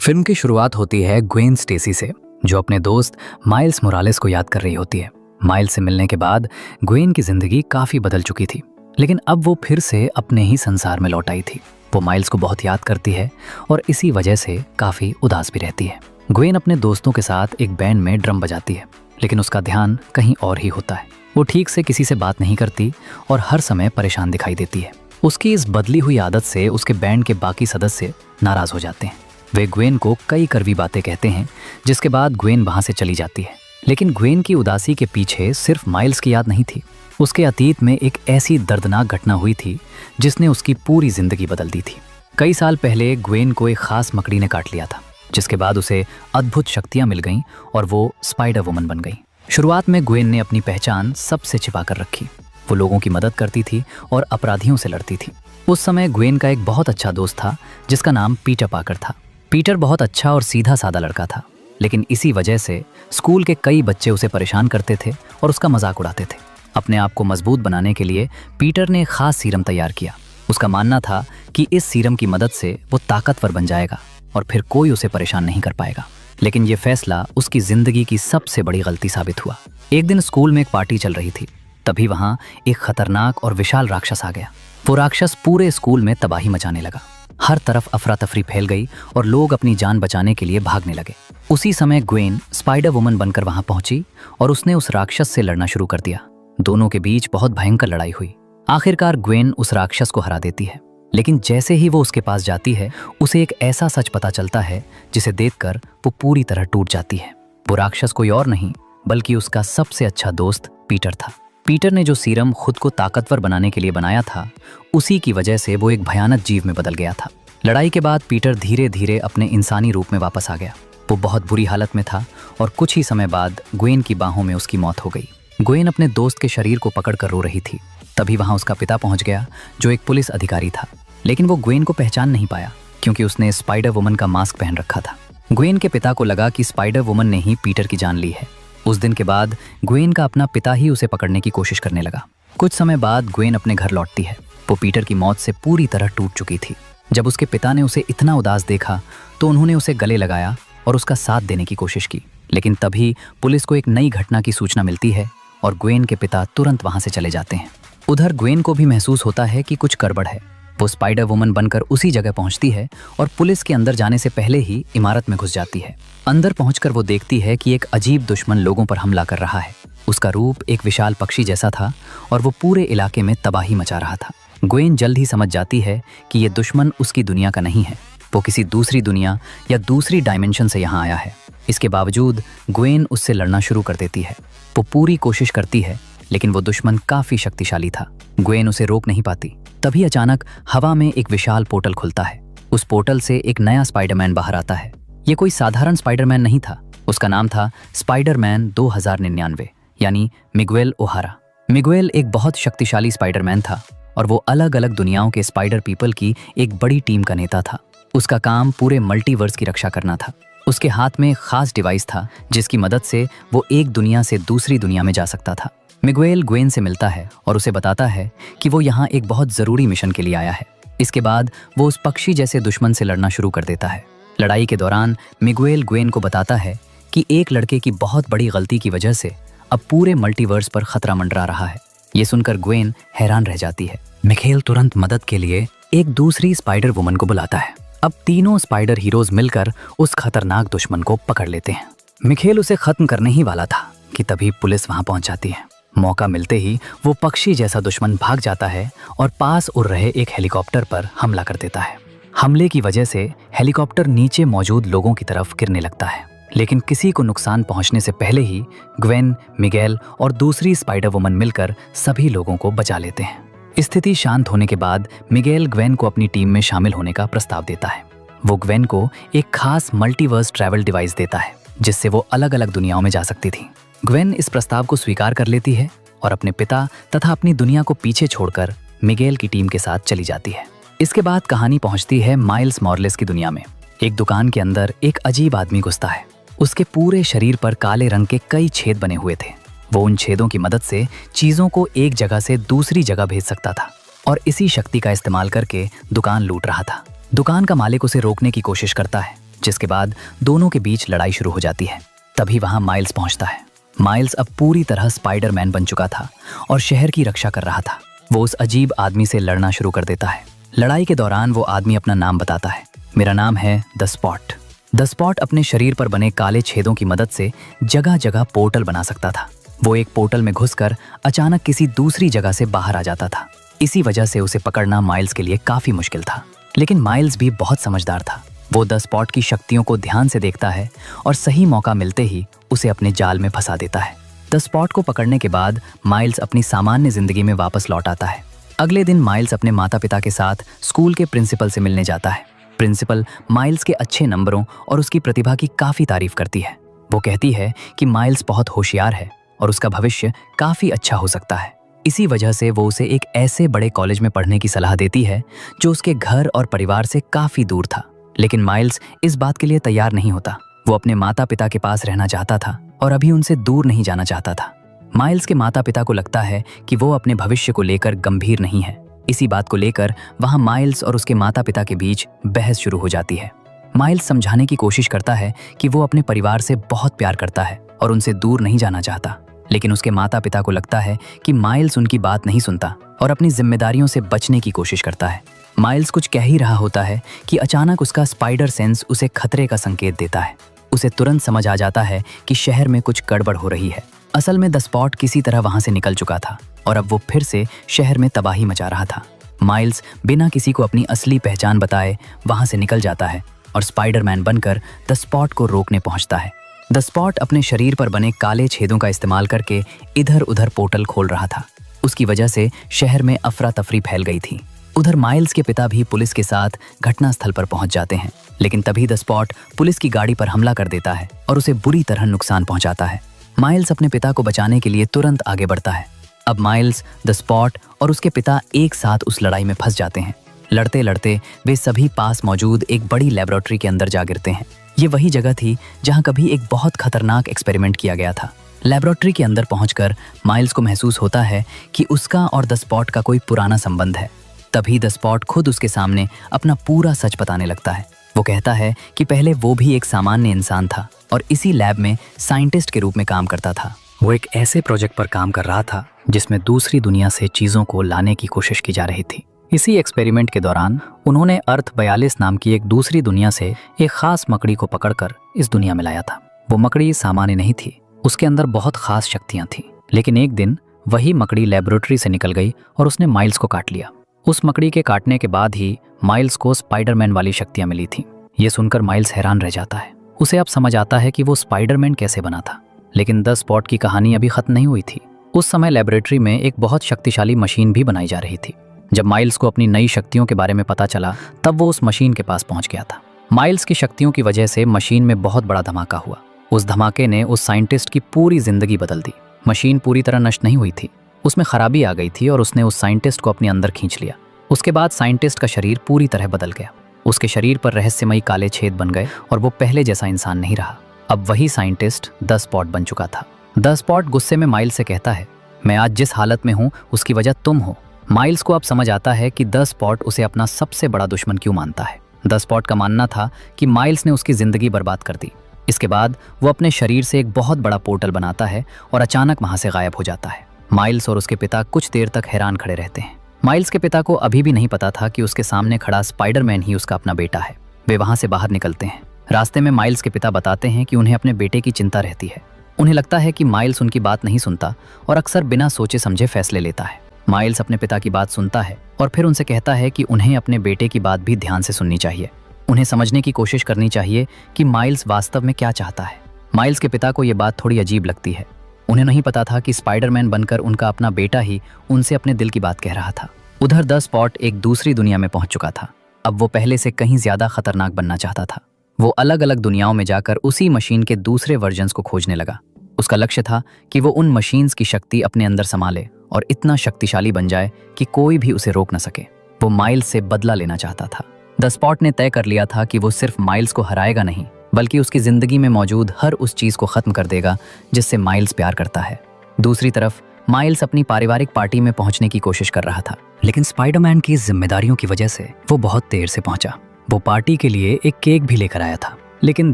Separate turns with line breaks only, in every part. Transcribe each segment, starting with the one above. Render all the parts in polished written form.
Film की शुरुआत होती है ग्वेन स्टेसी से, जो अपने दोस्त माइल्स मोरालेस को याद कर रही होती है। माइल्स से मिलने के बाद ग्वेन की जिंदगी काफी बदल चुकी थी, लेकिन अब वो फिर से अपने ही संसार में लौट आई थी। वो माइल्स को बहुत याद करती है और इसी वजह से काफी उदास भी रहती है। ग्वेन अपने दोस्तों के साथ एक बैंड में ड्रम बजाती है, लेकिन उसका ध्यान कहीं और ही होता है। वो ठीक से किसी से बात नहीं करती और हर समय परेशान दिखाई देती है। उसकी इस बदली हुई आदत से उसके बैंड के बाकी सदस्य नाराज हो जाते हैं। वे ग्वेन को कई कड़वी बातें कहते हैं, जिसके बाद ग्वेन वहां से चली जाती है। लेकिन ग्वेन की उदासी के पीछे सिर्फ माइल्स की याद नहीं थी। उसके अतीत में एक ऐसी दर्दनाक घटना हुई थी जिसने उसकी पूरी जिंदगी बदल दी थी। कई साल पहले ग्वेन को एक खास मकड़ी ने काट लिया था, जिसके बाद उसे अद्भुत शक्तियां मिल गईं और वो स्पाइडर वुमन बन गई। शुरुआत में ग्वेन ने अपनी पहचान सबसे छिपा कर रखी। वो लोगों की मदद करती थी और अपराधियों से लड़ती थी। उस समय ग्वेन का एक बहुत अच्छा दोस्त था जिसका नाम पीटर पाकर था। पीटर बहुत अच्छा और सीधा साधा लड़का था, लेकिन इसी वजह से स्कूल के कई बच्चे उसे परेशान करते थे और उसका मजाक उड़ाते थे। अपने आप को मजबूत बनाने के लिए पीटर ने एक खास सीरम तैयार किया। उसका मानना था कि इस सीरम की मदद से वो ताकतवर बन जाएगा और फिर कोई उसे परेशान नहीं कर पाएगा। लेकिन ये फैसला उसकी जिंदगी की सबसे बड़ी गलती साबित हुआ। एक दिन स्कूल में एक पार्टी चल रही थी, तभी वहां एक खतरनाक और विशाल राक्षस आ गया। वो राक्षस पूरे स्कूल में तबाही मचाने लगा। हर तरफ अफरा तफरी फैल गई और लोग अपनी जान बचाने के लिए भागने लगे। उसी समय ग्वेन स्पाइडर वुमन बनकर वहां पहुंची और उसने उस राक्षस से लड़ना शुरू कर दिया। दोनों के बीच बहुत भयंकर लड़ाई हुई। आखिरकार ग्वेन उस राक्षस को हरा देती है, लेकिन जैसे ही वो उसके पास जाती है, उसे एक ऐसा सच पता चलता है जिसे देखकर वो पूरी तरह टूट जाती है। वो राक्षस कोई और नहीं बल्कि उसका सबसे अच्छा दोस्त पीटर था। पीटर ने जो सीरम खुद को ताकतवर बनाने के लिए बनाया था, उसी की वजह से वो एक भयानक जीव में बदल गया था। लड़ाई के बाद पीटर धीरे धीरे अपने इंसानी रूप में वापस आ गया। वो बहुत बुरी हालत में था और कुछ ही समय बाद ग्वेन की बाहों में उसकी मौत हो गई। ग्वेन अपने दोस्त के शरीर को पकड़कर रो रही थी। तभी वहां उसका पिता पहुंच गया, जो एक पुलिस अधिकारी था। लेकिन वो ग्वेन को पहचान नहीं पाया, क्योंकि उसने स्पाइडर वुमन का मास्क पहन रखा था। ग्वेन के पिता को लगा कि स्पाइडर वुमन ने ही पीटर की जान ली है। उस दिन के बाद ग्वेन का अपना पिता ही उसे पकड़ने की कोशिश करने लगा। कुछ समय बाद ग्वेन अपने घर लौटती है। वो पीटर की मौत से पूरी तरह टूट चुकी थी। जब उसके पिता ने उसे इतना उदास देखा तो उन्होंने उसे गले लगाया और उसका साथ देने की कोशिश की। लेकिन तभी पुलिस को एक नई घटना की सूचना मिलती है और ग्वेन के पिता तुरंत वहां से चले जाते हैं। उधर ग्वेन को भी महसूस होता है कि कुछ गड़बड़ है। वो स्पाइडर वुमन बनकर उसी जगह पहुंचती है और पुलिस के अंदर जाने से पहले ही इमारत में घुस जाती है। अंदर पहुंचकर वो देखती है कि एक अजीब दुश्मन लोगों पर हमला कर रहा है। उसका रूप एक विशाल पक्षी जैसा था और वो पूरे इलाके में तबाही मचा रहा था। ग्वेन जल्द ही समझ जाती है कि ये दुश्मन उसकी दुनिया का नहीं है। वो किसी दूसरी दुनिया या दूसरी डायमेंशन से यहाँ आया है। इसके बावजूद ग्वेन उससे लड़ना शुरू कर देती है। वो पूरी कोशिश करती है, लेकिन वो दुश्मन काफी शक्तिशाली था। ग्वेन उसे रोक नहीं पाती। तभी अचानक हवा में एक विशाल पोर्टल खुलता है। उस पोर्टल से एक नया स्पाइडरमैन बाहर आता है। ये कोई साधारण स्पाइडरमैन नहीं था। उसका नाम था स्पाइडरमैन 2099, यानी मिगुएल ओहारा। मिगुएल एक बहुत शक्तिशाली स्पाइडरमैन था और वो अलग अलग दुनियाओं के स्पाइडर पीपल की एक बड़ी टीम का नेता था। उसका काम पूरे मल्टीवर्स की रक्षा करना था। उसके हाथ में एक खास डिवाइस था जिसकी मदद से वो एक दुनिया से दूसरी दुनिया में जा सकता था। मिगुएल ग्वेन से मिलता है और उसे बताता है कि वो यहाँ एक बहुत जरूरी मिशन के लिए आया है। इसके बाद वो उस पक्षी जैसे दुश्मन से लड़ना शुरू कर देता है। लड़ाई के दौरान मिगुएल ग्वेन को बताता है कि एक लड़के की बहुत बड़ी गलती की वजह से अब पूरे मल्टीवर्स पर खतरा मंडरा रहा है। ये सुनकर ग्वेन हैरान रह जाती है। मिगुएल तुरंत मदद के लिए एक दूसरी स्पाइडर वुमन को बुलाता है। अब तीनों स्पाइडर हीरोज मिलकर उस खतरनाक दुश्मन को पकड़ लेते हैं। मिगुएल उसे खत्म करने ही वाला था कि तभी पुलिस वहां पहुंच जाती है। मौका मिलते ही वो पक्षी जैसा दुश्मन भाग जाता है और पास उड़ रहे एक हेलीकॉप्टर पर हमला कर देता है। हमले की वजह से हेलीकॉप्टर नीचे मौजूद लोगों की तरफ गिरने लगता है, लेकिन किसी को नुकसान पहुंचने से पहले ही ग्वेन, मिगुएल और दूसरी स्पाइडर वुमन मिलकर सभी लोगों को बचा लेते हैं। स्थिति शांत होने के बाद मिगुएल ग्वेन को अपनी टीम में शामिल होने का प्रस्ताव देता है। वो ग्वेन को एक खास मल्टीवर्स ट्रैवल डिवाइस देता है, जिससे वो अलग अलग दुनियाओं में जा सकती थी। ग्वेन इस प्रस्ताव को स्वीकार कर लेती है और अपने पिता तथा अपनी दुनिया को पीछे छोड़कर मिगुएल की टीम के साथ चली जाती है। इसके बाद कहानी पहुंचती है माइल्स मोरालेस की दुनिया में। एक दुकान के अंदर एक अजीब आदमी घुसता है। उसके पूरे शरीर पर काले रंग के कई छेद बने हुए थे। वो उन छेदों की मदद से चीजों को एक जगह से दूसरी जगह भेज सकता था और इसी शक्ति का इस्तेमाल करके दुकान लूट रहा था। दुकान का मालिक उसे रोकने की कोशिश करता है, जिसके बाद दोनों के बीच लड़ाई शुरू हो जाती है। तभी वहां माइल्स पहुंचता है। माइल्स अब पूरी तरह स्पाइडरमैन बन चुका था और शहर की रक्षा कर रहा था। वो उस अजीब आदमी से लड़ना शुरू कर देता है। लड़ाई के दौरान वो आदमी अपना नाम बताता है। मेरा नाम है द स्पॉट। द स्पॉट अपने शरीर पर बने काले छेदों की मदद से जगह जगह पोर्टल बना सकता था। वो एक पोर्टल में घुसकर अचानक किसी दूसरी जगह से बाहर आ जाता था। इसी वजह से उसे पकड़ना माइल्स के लिए काफी मुश्किल था। लेकिन माइल्स भी बहुत समझदार था। वो द स्पॉट की शक्तियों को ध्यान से देखता है और सही मौका मिलते ही उसे अपने जाल में फंसा देता है। द स्पॉट को पकड़ने के बाद माइल्स अपनी सामान्य जिंदगी में वापस लौट आता है। अगले दिन माइल्स अपने माता पिता के साथ स्कूल के प्रिंसिपल से मिलने जाता है। प्रिंसिपल माइल्स के अच्छे नंबरों और उसकी प्रतिभा की काफी तारीफ करती है। वो कहती है कि माइल्स बहुत होशियार है और उसका भविष्य काफी अच्छा हो सकता है। इसी वजह से वो उसे एक ऐसे बड़े कॉलेज में पढ़ने की सलाह देती है जो उसके घर और परिवार से काफी दूर था। लेकिन माइल्स इस बात के लिए तैयार नहीं होता। वो अपने माता पिता के पास रहना चाहता था और अभी उनसे दूर नहीं जाना चाहता था। माइल्स के माता पिता को लगता है कि वो अपने भविष्य को लेकर गंभीर नहीं है। इसी बात को लेकर वहां माइल्स और उसके माता पिता के बीच बहस शुरू हो जाती है। माइल्स समझाने की कोशिश करता है कि वो अपने परिवार से बहुत प्यार करता है और उनसे दूर नहीं जाना चाहता। लेकिन उसके माता पिता को लगता है कि माइल्स उनकी बात नहीं सुनता और अपनी जिम्मेदारियों से बचने की कोशिश करता है। माइल्स कुछ कह ही रहा होता है कि अचानक उसका स्पाइडर सेंस उसे खतरे का संकेत देता है। उसे तुरंत समझ आ जाता है कि शहर में कुछ गड़बड़ हो रही है। असल में द स्पॉट किसी तरह वहां से निकल चुका था और अब वो फिर से शहर में तबाही मचा रहा था। माइल्स बिना किसी को अपनी असली पहचान बताए वहां से निकल जाता है और स्पाइडरमैन बनकर द स्पॉट को रोकने पहुंचता है। द स्पॉट अपने शरीर पर बने काले छेदों का इस्तेमाल करके इधर उधर पोर्टल खोल रहा था। उसकी वजह से शहर में अफरा तफरी फैल गई थी। उधर माइल्स के पिता भी पुलिस के साथ घटनास्थल पर पहुंच जाते हैं। लेकिन तभी द स्पॉट पुलिस की गाड़ी पर हमला कर देता है और उसे बुरी तरह नुकसान पहुंचाता है। माइल्स अपने पिता को बचाने के लिए तुरंत आगे बढ़ता है। अब माइल्स, द स्पॉट और उसके पिता एक साथ उस लड़ाई में फंस जाते हैं। लड़ते लड़ते वे सभी पास मौजूद एक बड़ी लेबोरेटरी के अंदर जा गिरते हैं। ये वही जगह थी जहां कभी एक बहुत खतरनाक एक्सपेरिमेंट किया गया था। लेबोरेटरी के अंदर पहुंचकर माइल्स को महसूस होता है कि उसका और द स्पॉट का कोई पुराना संबंध है। तभी द स्पॉट खुद उसके सामने अपना पूरा सच बताने लगता है। वो कहता है कि पहले वो भी एक सामान्य इंसान था और इसी लैब में साइंटिस्ट के रूप में काम करता था। वो एक ऐसे प्रोजेक्ट पर काम कर रहा था जिसमें दूसरी दुनिया से चीजों को लाने की कोशिश की जा रही थी। इसी एक्सपेरिमेंट के दौरान उन्होंने अर्थ 42 नाम की एक दूसरी दुनिया से एक खास मकड़ी को पकड़कर इस दुनिया में लाया था। वो मकड़ी सामान्य नहीं थी, उसके अंदर बहुत खास शक्तियां थीं। लेकिन एक दिन वही मकड़ी लेबोरेटरी से निकल गई और उसने माइल्स को काट लिया। उस मकड़ी के काटने के बाद ही माइल्स को स्पाइडरमैन वाली शक्तियां मिली थीं। ये सुनकर माइल्स हैरान रह जाता है। उसे अब समझ आता है कि वो स्पाइडरमैन कैसे बना था। लेकिन द स्पॉट की कहानी अभी खत्म नहीं हुई थी। उस समय लेबोरेटरी में एक बहुत शक्तिशाली मशीन भी बनाई जा रही थी। जब माइल्स को अपनी नई शक्तियों के बारे में पता चला तब वो उस मशीन के पास पहुंच गया था। माइल्स की शक्तियों की वजह से मशीन में बहुत बड़ा धमाका हुआ। उस धमाके ने उस साइंटिस्ट की पूरी जिंदगी बदल दी। मशीन पूरी तरह नष्ट नहीं हुई थी, उसमें खराबी आ गई थी और उसने उस साइंटिस्ट को अपने अंदर खींच लिया। उसके बाद साइंटिस्ट का शरीर पूरी तरह बदल गया। उसके शरीर पर रहस्यमयी काले छेद बन गए और वो पहले जैसा इंसान नहीं रहा। अब वही साइंटिस्ट द स्पॉट बन चुका था। द स्पॉट गुस्से में माइल्स से कहता है, मैं आज जिस हालत में हूँ उसकी वजह तुम हो। माइल्स को अब समझ आता है कि द स्पॉट उसे अपना सबसे बड़ा दुश्मन क्यों मानता है। द स्पॉट का मानना था कि माइल्स ने उसकी जिंदगी बर्बाद कर दी। इसके बाद वो अपने शरीर से एक बहुत बड़ा पोर्टल बनाता है और अचानक वहां से गायब हो जाता है। माइल्स और उसके पिता कुछ देर तक हैरान खड़े रहते हैं। माइल्स के पिता को अभी भी नहीं पता था कि उसके सामने खड़ा स्पाइडरमैन ही उसका अपना बेटा है। वे वहां से बाहर निकलते हैं। रास्ते में माइल्स के पिता बताते हैं कि उन्हें अपने बेटे की चिंता रहती है। उन्हें लगता है कि माइल्स उनकी बात नहीं सुनता और अक्सर बिना सोचे समझे फैसले लेता है। माइल्स अपने पिता की बात सुनता है और फिर उनसे कहता है कि उन्हें अपने बेटे की बात भी ध्यान से सुननी चाहिए। उन्हें समझने की कोशिश करनी चाहिए कि माइल्स वास्तव में क्या चाहता है। माइल्स के पिता को ये बात थोड़ी अजीब लगती है। उन्हें नहीं पता था कि स्पाइडरमैन बनकर उनका अपना बेटा ही उनसे अपने दिल की बात कह रहा था। उधर द स्पॉट एक दूसरी दुनिया में पहुंच चुका था। अब वो पहले से कहीं ज्यादा खतरनाक बनना चाहता था। वो अलग अलग दुनियाओं में जाकर उसी मशीन के दूसरे वर्जन्स को खोजने लगा। उसका लक्ष्य था कि वो उन मशीन्स की शक्ति अपने अंदर संभाले और इतना शक्तिशाली बन जाए कि कोई भी उसे रोक न सके। वो माइल्स से बदला लेना चाहता था। द स्पॉट ने तय कर लिया था कि वो सिर्फ माइल्स को हराएगा नहीं, बल्कि उसकी जिंदगी में मौजूद हर उस चीज को खत्म कर देगा जिससे माइल्स प्यार करता है। दूसरी तरफ माइल्स अपनी पारिवारिक पार्टी में पहुंचने की कोशिश कर रहा था, लेकिन स्पाइडरमैन की जिम्मेदारियों की वजह से वो बहुत देर से पहुंचा। वो पार्टी के लिए एक केक भी लेकर आया था, लेकिन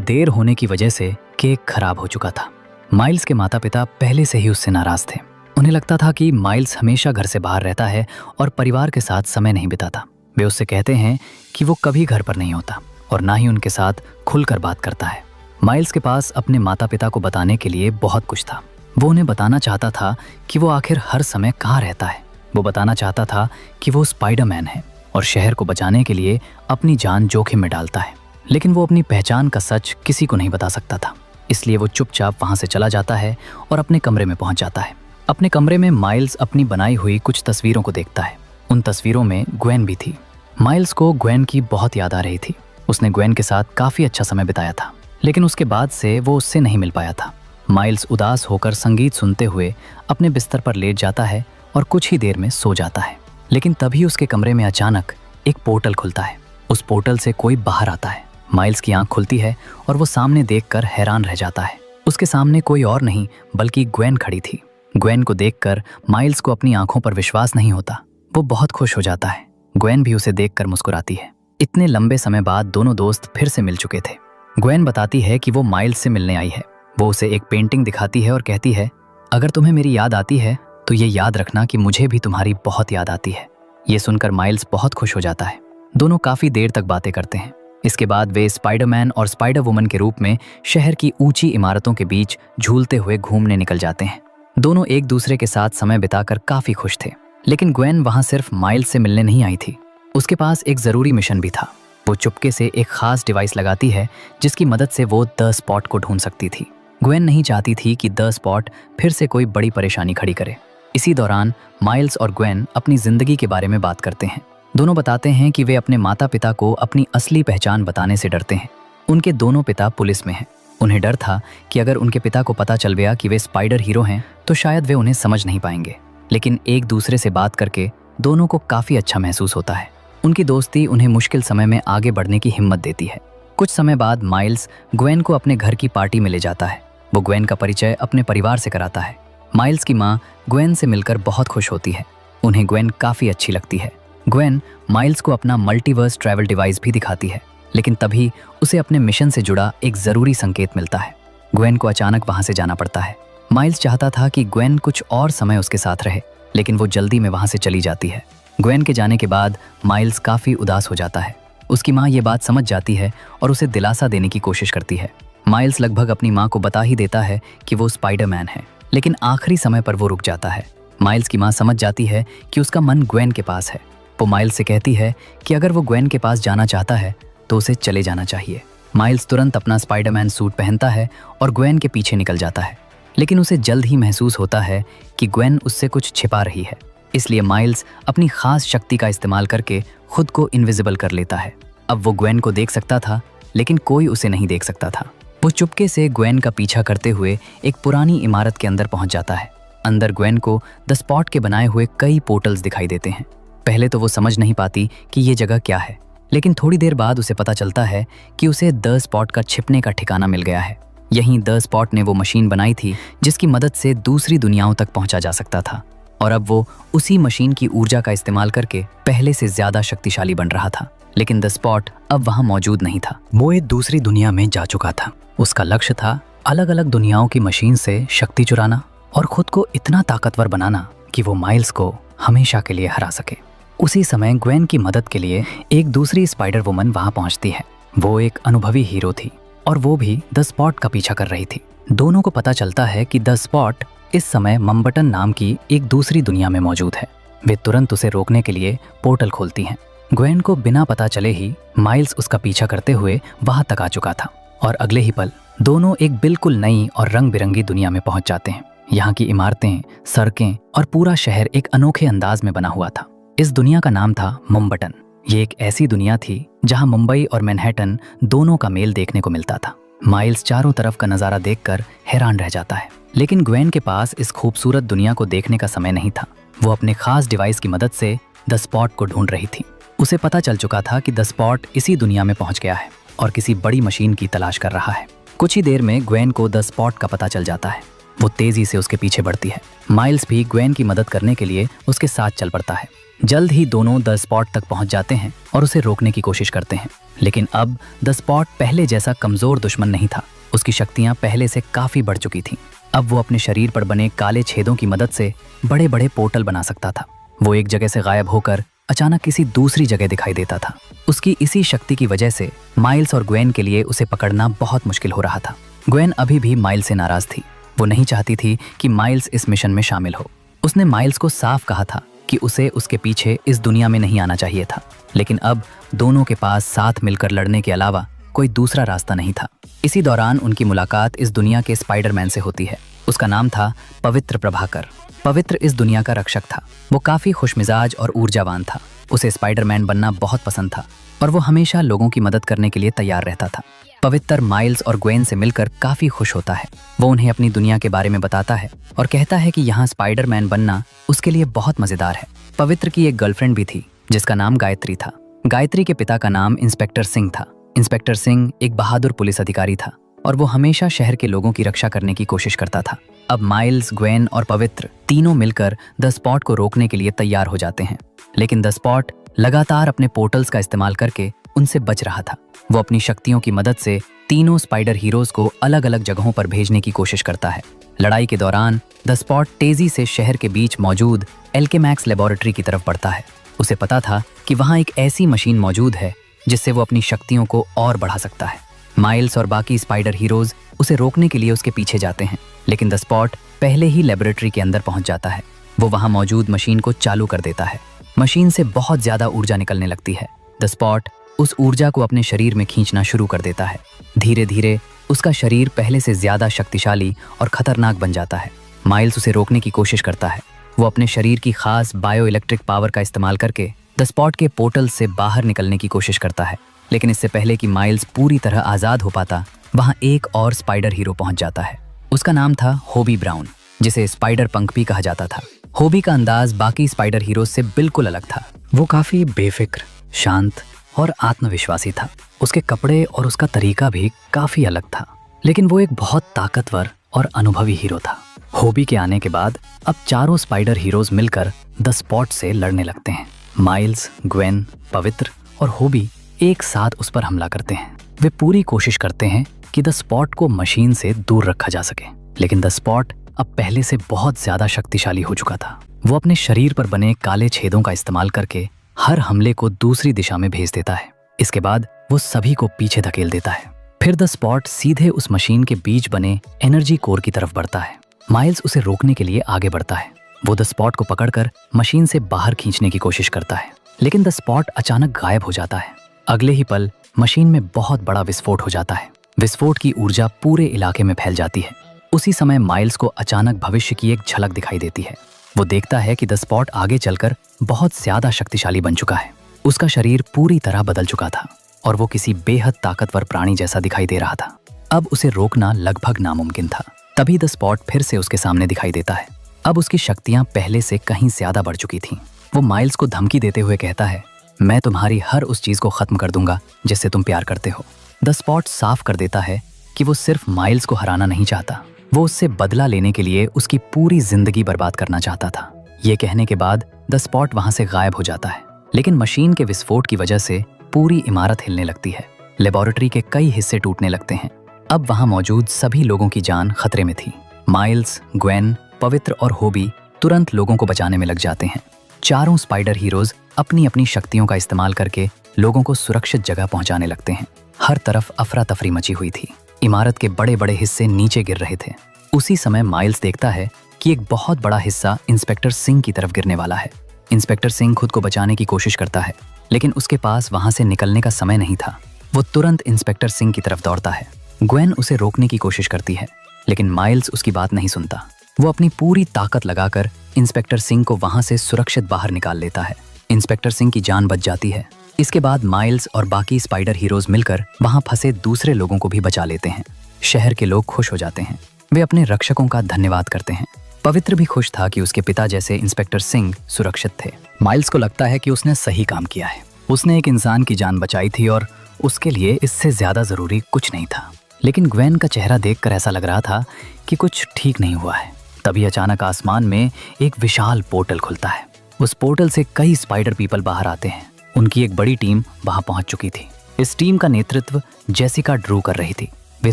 देर होने की वजह से केक खराब हो चुका था। माइल्स के माता पिता पहले से ही उससे नाराज थे। उन्हें लगता था कि माइल्स हमेशा घर से बाहर रहता है और परिवार के साथ समय नहीं बिताता। वे उससे कहते हैं कि वो कभी घर पर नहीं होता और ना ही उनके साथ खुलकर बात करता है। माइल्स के पास अपने माता पिता को बताने के लिए बहुत कुछ था। वो उन्हें बताना चाहता था कि वो आखिर हर समय कहाँ रहता है। वो बताना चाहता था कि वो स्पाइडरमैन है और शहर को बचाने के लिए अपनी जान जोखिम में डालता है। लेकिन वो अपनी पहचान का सच किसी को नहीं बता सकता था, इसलिए वो चुपचाप वहाँ से चला जाता है और अपने कमरे में पहुँच जाता है। अपने कमरे में माइल्स अपनी बनाई हुई कुछ तस्वीरों को देखता है। उन तस्वीरों में ग्वेन भी थी। माइल्स को ग्वेन की बहुत याद आ रही थी। उसने ग्वेन के साथ काफ़ी अच्छा समय बिताया था, लेकिन उसके बाद से वो उससे नहीं मिल पाया था। माइल्स उदास होकर संगीत सुनते हुए अपने बिस्तर पर लेट जाता है और कुछ ही देर में सो जाता है। लेकिन तभी उसके कमरे में अचानक एक पोर्टल खुलता है। उस पोर्टल से कोई बाहर आता है। माइल्स की आंख खुलती है और वो सामने देखकर हैरान रह जाता है। उसके सामने कोई और नहीं बल्कि ग्वेन खड़ी थी। ग्वेन को देखकर माइल्स को अपनी आंखों पर विश्वास नहीं होता। वो बहुत खुश हो जाता है। ग्वेन भी उसे देखकर मुस्कुराती है। इतने लंबे समय बाद दोनों दोस्त फिर से मिल चुके थे। ग्वेन बताती है कि वो माइल्स से मिलने आई है। वो उसे एक पेंटिंग दिखाती है और कहती है, अगर तुम्हें मेरी याद आती है तो ये याद रखना कि मुझे भी तुम्हारी बहुत याद आती है। ये सुनकर माइल्स बहुत खुश हो जाता है। दोनों काफ़ी देर तक बातें करते हैं। इसके बाद वे स्पाइडरमैन और स्पाइडर वुमन के रूप में शहर की ऊंची इमारतों के बीच झूलते हुए घूमने निकल जाते हैं। दोनों एक दूसरे के साथ समय बिताकर काफ़ी खुश थे। लेकिन ग्वेन वहाँ सिर्फ माइल्स से मिलने नहीं आई थी। उसके पास एक ज़रूरी मिशन भी था। वो चुपके से एक खास डिवाइस लगाती है जिसकी मदद से वो द स्पॉट को ढूंढ सकती थी। ग्वेन नहीं चाहती थी कि द स्पॉट फिर से कोई बड़ी परेशानी खड़ी करे। इसी दौरान माइल्स और ग्वेन अपनी ज़िंदगी के बारे में बात करते हैं। दोनों बताते हैं कि वे अपने माता पिता को अपनी असली पहचान बताने से डरते हैं। उनके दोनों पिता पुलिस में हैं। उन्हें डर था कि अगर उनके पिता को पता चल गया कि वे स्पाइडर हीरो हैं तो शायद वे उन्हें समझ नहीं पाएंगे। लेकिन एक दूसरे से बात करके दोनों को काफ़ी अच्छा महसूस होता है। उनकी दोस्ती उन्हें मुश्किल समय में आगे बढ़ने की हिम्मत देती है। कुछ समय बाद माइल्स ग्वेन को अपने घर की पार्टी में ले जाता है। वो ग्वेन का परिचय अपने परिवार से कराता है। माइल्स की माँ ग्वेन से मिलकर बहुत खुश होती है। उन्हें ग्वेन काफ़ी अच्छी लगती है। ग्वेन माइल्स को अपना मल्टीवर्स ट्रैवल डिवाइस भी दिखाती है, लेकिन तभी उसे अपने मिशन से जुड़ा एक ज़रूरी संकेत मिलता है। ग्वेन को अचानक वहाँ से जाना पड़ता है। माइल्स चाहता था कि ग्वेन कुछ और समय उसके साथ रहे, लेकिन वो जल्दी में वहाँ से चली जाती है। ग्वेन के जाने के बाद माइल्स काफ़ी उदास हो जाता है। उसकी माँ ये बात समझ जाती है और उसे दिलासा देने की कोशिश करती है। माइल्स लगभग अपनी माँ को बता ही देता है कि वो स्पाइडरमैन है, लेकिन आखिरी समय पर वो रुक जाता है। माइल्स की माँ समझ जाती है कि उसका मन ग्वेन के पास है। वो माइल्स से कहती है कि अगर वो ग्वेन के पास जाना चाहता है तो उसे चले जाना चाहिए। माइल्स तुरंत अपना स्पाइडरमैन सूट पहनता है और ग्वेन के पीछे निकल जाता है, लेकिन उसे जल्द ही महसूस होता है कि ग्वेन उससे कुछ छिपा रही है। इसलिए माइल्स अपनी खास शक्ति का इस्तेमाल करके खुद को इनविजिबल कर लेता है। अब वो ग्वेन को देख सकता था, लेकिन कोई उसे नहीं देख सकता था। वो चुपके से ग्वेन का पीछा करते हुए एक पुरानी इमारत के अंदर पहुंच जाता है। अंदर ग्वेन को द स्पॉट के बनाए हुए कई पोर्टल्स दिखाई देते हैं। पहले तो वो समझ नहीं पाती कि ये जगह क्या है, लेकिन थोड़ी देर बाद उसे पता चलता है कि उसे द स्पॉट का छिपने का ठिकाना मिल गया है। यहीं द स्पॉट ने वो मशीन बनाई थी जिसकी मदद से दूसरी दुनियाओं तक पहुंचा जा सकता था, और अब वो उसी मशीन की ऊर्जा का इस्तेमाल करके पहले से ज्यादा शक्तिशाली बन रहा था। लेकिन द स्पॉट अब वहां मौजूद नहीं था। वो एक दूसरी दुनिया में जा चुका था। उसका लक्ष्य था अलग अलग दुनियाओं की मशीन से शक्ति चुराना और खुद को इतना ताकतवर बनाना कि वो माइल्स को हमेशा के लिए हरा सके। उसी समय ग्वेन की मदद के लिए एक दूसरी स्पाइडर वुमन वहां पहुंचती है। वो एक अनुभवी हीरो थी और वो भी द स्पॉट का पीछा कर रही थी। दोनों को पता चलता है कि द स्पॉट इस समय मम्बटन नाम की एक दूसरी दुनिया में मौजूद है। वे तुरंत उसे रोकने के लिए पोर्टल खोलती हैं। ग्वेन को बिना पता चले ही माइल्स उसका पीछा करते हुए वहां तक आ चुका था, और अगले ही पल दोनों एक बिल्कुल नई और रंग बिरंगी दुनिया में पहुंच जाते हैं। यहाँ की इमारतें, सड़कें और पूरा शहर एक अनोखे अंदाज में बना हुआ था। इस दुनिया का नाम था मम्बटन। ये एक ऐसी दुनिया थी जहां मुंबई और मैनहट्टन दोनों का मेल देखने को मिलता था। माइल्स चारों तरफ का नज़ारा देखकर हैरान रह जाता है, लेकिन ग्वेन के पास इस खूबसूरत दुनिया को देखने का समय नहीं था। वो अपने खास डिवाइस की मदद से द स्पॉट को ढूंढ रही थी। उसे पता चल चुका था कि द स्पॉट इसी दुनिया में पहुंच गया है और किसी बड़ी मशीन की तलाश कर रहा है। कुछ ही देर में ग्वेन को द स्पॉट का पता चल जाता है। वो तेजी से उसके पीछे बढ़ती है। माइल्स भी ग्वेन की मदद करने के लिए उसके साथ चल पड़ता है। जल्द ही दोनों द स्पॉट तक पहुंच जाते हैं और उसे रोकने की कोशिश करते हैं। लेकिन अब द स्पॉट पहले जैसा कमजोर दुश्मन नहीं था। उसकी शक्तियां पहले से काफी बढ़ चुकी थीं। अब वो अपने शरीर पर बने काले छेदों की मदद से बड़े बड़े पोर्टल बना सकता था। वो एक जगह से गायब होकर अचानक किसी दूसरी जगह दिखाई देता था। उसकी इसी शक्ति की वजह से माइल्स और ग्वेन के लिए उसे पकड़ना बहुत मुश्किल हो रहा था। ग्वेन अभी भी माइल्स से नाराज थी। वो नहीं चाहती थी कि माइल्स इस मिशन में शामिल हो। उसने माइल्स को साफ कहा था कि उसे उसके पीछे इस दुनिया में नहीं आना चाहिए था, लेकिन अब दोनों के पास साथ मिलकर लड़ने के अलावा कोई दूसरा रास्ता नहीं था। इसी दौरान उनकी मुलाकात इस दुनिया के स्पाइडरमैन से होती है। उसका नाम था पवित्र प्रभाकर। पवित्र इस दुनिया का रक्षक था। वो काफी खुशमिजाज और ऊर्जावान था। उसे स्पाइडरमैन बनना बहुत पसंद था और वो हमेशा लोगों की मदद करने के लिए तैयार रहता था। पवित्र माइल्स और ग्वेन से मिलकर काफी खुश होता है। वो उन्हें अपनी दुनिया के बारे में बताता है और कहता है कि यहाँ स्पाइडरमैन बनना उसके लिए बहुत मजेदार है। पवित्र की एक गर्लफ्रेंड भी थी जिसका नाम गायत्री था। गायत्री के पिता का नाम इंस्पेक्टर सिंह था। इंस्पेक्टर सिंह एक बहादुर पुलिस अधिकारी था और वो हमेशा शहर के लोगों की रक्षा करने की कोशिश करता था। अब माइल्स, ग्वेन और पवित्र तीनों मिलकर द स्पॉट को रोकने के लिए तैयार हो जाते हैं, लेकिन द स्पॉट लगातार अपने पोर्टल्स का इस्तेमाल करके उनसे बच रहा था। वो अपनी शक्तियों की मदद से तीनों स्पाइडर हीरोज को अलग अलग जगहों पर भेजने की कोशिश करता है। लड़ाई के दौरान द स्पॉट तेजी से शहर के बीच मौजूद एल्केमैक्स लेबोरेटरी की तरफ बढ़ता है। उसे पता था कि वहाँ एक ऐसी मशीन मौजूद है जिससे वो अपनी शक्तियों को और बढ़ा सकता है। माइल्स और बाकी स्पाइडर हीरोज उसे रोकने के लिए उसके पीछे जाते हैं, लेकिन द स्पॉट पहले ही लेबोरेटरी के अंदर पहुंच जाता है। वो वहां मौजूद मशीन को चालू कर देता है। मशीन से बहुत ज्यादा ऊर्जा निकलने लगती है। द स्पॉट उस ऊर्जा को अपने शरीर में खींचना शुरू कर देता है। धीरे धीरे उसका शरीर पहले से ज्यादा शक्तिशाली और खतरनाक बन जाता है। माइल्स उसे रोकने की कोशिश करता है। वो अपने शरीर की खास बायो इलेक्ट्रिक पावर का इस्तेमाल करके द स्पॉट के पोर्टल से बाहर निकलने की कोशिश करता है, लेकिन इससे पहले कि माइल्स पूरी तरह आजाद हो पाता, वहां एक और स्पाइडर हीरो पहुंच जाता है। उसका नाम था होबी ब्राउन, जिसे स्पाइडर पंक भी कहा जाता था। होबी का अंदाज बाकी स्पाइडर हीरो से बिल्कुल अलग था। वो काफी बेफिक्र, शांत और आत्मविश्वासी था। उसके कपड़े और उसका तरीका भी काफी अलग था, लेकिन वो एक बहुत ताकतवर और अनुभवी हीरो था। होबी के आने के बाद अब चारों स्पाइडर हीरोज मिलकर द स्पॉट से लड़ने लगते हैं। माइल्स, ग्वेन, पवित्र और होबी एक साथ उस पर हमला करते हैं। वे पूरी कोशिश करते हैं कि द स्पॉट को मशीन से दूर रखा जा सके, लेकिन द स्पॉट अब पहले से बहुत ज्यादा शक्तिशाली हो चुका था। वो अपने शरीर पर बने काले छेदों का इस्तेमाल करके हर हमले को दूसरी दिशा में भेज देता है। इसके बाद वो सभी को पीछे धकेल देता है। फिर द स्पॉट सीधे उस मशीन के बीच बने एनर्जी कोर की तरफ बढ़ता है। माइल्स उसे रोकने के लिए आगे बढ़ता है। वो द स्पॉट को पकड़कर मशीन से बाहर खींचने की कोशिश करता है, लेकिन द स्पॉट अचानक गायब हो जाता है। अगले ही पल मशीन में बहुत बड़ा विस्फोट हो जाता है। विस्फोट की ऊर्जा पूरे इलाके में फैल जाती है। उसी समय माइल्स को अचानक भविष्य की एक झलक दिखाई देती है। वो देखता है कि द स्पॉट आगे चलकर बहुत ज्यादा शक्तिशाली बन चुका है। उसका शरीर पूरी तरह बदल चुका था और वो किसी बेहद ताकतवर प्राणी जैसा दिखाई दे रहा था। अब उसे रोकना लगभग नामुमकिन था। तभी द स्पॉट फिर से उसके सामने दिखाई देता है। अब उसकी शक्तियां पहले से कहीं ज्यादा बढ़ चुकी थीं। वो माइल्स को धमकी देते हुए कहता है, मैं तुम्हारी हर उस चीज को खत्म कर दूंगा जिससे तुम प्यार करते हो। द स्पॉट साफ कर देता है कि वो सिर्फ माइल्स को हराना नहीं चाहता, वो उससे बदला लेने के लिए उसकी पूरी जिंदगी बर्बाद करना चाहता था। ये कहने के बाद द स्पॉट वहां से गायब हो जाता है, लेकिन मशीन के विस्फोट की वजह से पूरी इमारत हिलने लगती है। लेबोरेटरी के कई हिस्से टूटने लगते हैं। अब वहां मौजूद सभी लोगों की जान खतरे में थी। माइल्स, ग्वेन, पवित्र और होबी तुरंत लोगों को बचाने में लग जाते हैं। चारों स्पाइडर हीरोज अपनी अपनी शक्तियों का इस्तेमाल करके लोगों को सुरक्षित जगह पहुंचाने लगते हैं। हर तरफ अफरा तफरी मची हुई थी। इमारत के बड़े बड़े हिस्से नीचे गिर रहे थे। उसी समय माइल्स देखता है कि एक बहुत बड़ा हिस्सा इंस्पेक्टर सिंह की तरफ गिरने वाला है। इंस्पेक्टर सिंह खुद को बचाने की कोशिश करता है, लेकिन उसके पास वहां से निकलने का समय नहीं था। वो तुरंत इंस्पेक्टर सिंह की तरफ दौड़ता है। ग्वेन उसे रोकने की कोशिश करती है, लेकिन माइल्स उसकी बात नहीं सुनता। वो अपनी पूरी ताकत लगाकर इंस्पेक्टर सिंह को वहां से सुरक्षित बाहर निकाल लेता है। इंस्पेक्टर सिंह की जान बच जाती है। इसके बाद माइल्स और बाकी स्पाइडर हीरोज मिलकर वहां फंसे दूसरे लोगों को भी बचा लेते हैं। शहर के लोग खुश हो जाते हैं। वे अपने रक्षकों का धन्यवाद करते हैं। पवित्र भी खुश था कि उसके पिता जैसे इंस्पेक्टर सिंह सुरक्षित थे। माइल्स को लगता है कि उसने सही काम किया है। उसने एक इंसान की जान बचाई थी और उसके लिए इससे ज्यादा जरूरी कुछ नहीं था। लेकिन ग्वेन का चेहरा देखकर ऐसा लग रहा था कि कुछ ठीक नहीं हुआ है। तभी अचानक आसमान में एक विशाल पोर्टल खुलता है। उस पोर्टल से कई स्पाइडर पीपल बाहर आते हैं। उनकी एक बड़ी टीम वहां पहुंच चुकी थी। इस टीम का नेतृत्व जेसिका ड्रू कर रही थी। वे